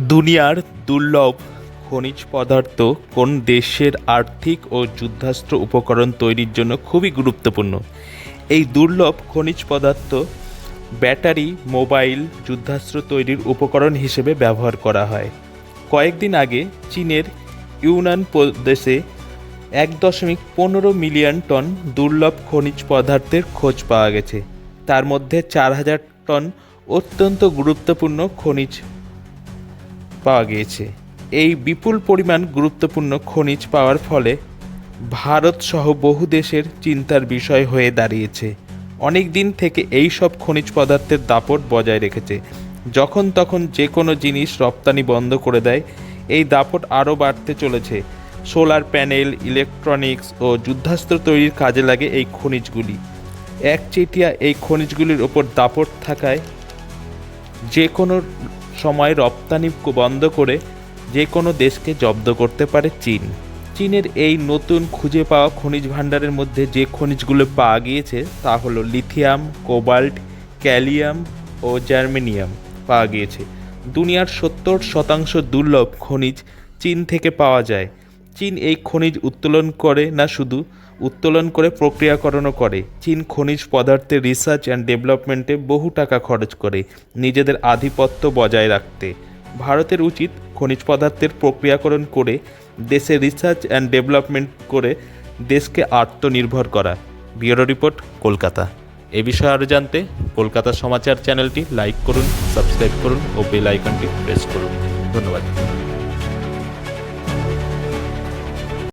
দুনিয়ার দুর্লভ খনিজ পদার্থ কোন দেশের আর্থিক ও যুদ্ধাস্ত্র উপকরণ তৈরির জন্য খুবই গুরুত্বপূর্ণ। এই দুর্লভ খনিজ পদার্থ ব্যাটারি, মোবাইল, যুদ্ধাস্ত্র তৈরির উপকরণ হিসেবে ব্যবহার করা হয়। কয়েকদিন আগে চীনের ইউনান প্রদেশে 1.15 মিলিয়ন টন দুর্লভ খনিজ পদার্থের খোঁজ পাওয়া গেছে। তার মধ্যে 4,000 টন অত্যন্ত গুরুত্বপূর্ণ খনিজ পাওয়া গিয়েছে। এই বিপুল পরিমাণ গুরুত্বপূর্ণ খনিজ পাওয়ার ফলে ভারত সহ বহু দেশের চিন্তার বিষয় হয়ে দাঁড়িয়েছে। অনেক দিন থেকে এই সব খনিজ পদার্থের দাপট বজায় রেখেছে। যখন তখন যে কোনো জিনিস রপ্তানি বন্ধ করে দেয়। এই দাপট আরও বাড়তে চলেছে। সোলার প্যানেল, ইলেকট্রনিক্স ও যুদ্ধাস্ত্র তৈরির কাজে লাগে এই খনিজগুলি। একচেটিয়া এই খনিজগুলির ওপর দাপট থাকায় যে কোনো সময় রপ্তানি বন্ধ করে যে কোনো দেশকে জব্দ করতে পারে চীন। চীনের এই নতুন খুঁজে পাওয়া খনিজ ভাণ্ডারের মধ্যে যে খনিজগুলো পাওয়া গিয়েছে তা হলো লিথিয়াম, কোবাল্ট, ক্যালিয়াম ও জার্মেনিয়াম পাওয়া গিয়েছে। দুনিয়ার 70% দুর্লভ খনিজ চীন থেকে পাওয়া যায়। চীন এই খনিজ উত্তোলন করে না, শুধু উত্তোলন করে প্রক্রিয়াকরণও করে। চীন খনিজ পদার্থের রিসার্চ অ্যান্ড ডেভেলপমেন্টে বহু টাকা খরচ করে নিজেদের আধিপত্য বজায় রাখতে। ভারতের উচিত খনিজ পদার্থের প্রক্রিয়াকরণ করে দেশে রিসার্চ অ্যান্ড ডেভেলপমেন্ট করে দেশকে আত্মনির্ভর করা। Bureau report, Kolkata. এ বিষয়ে আরও জানতে কলকাতা সমাচার চ্যানেলটি লাইক করুন, সাবস্ক্রাইব করুন ও বেল আইকনটি প্রেস করুন। ধন্যবাদ।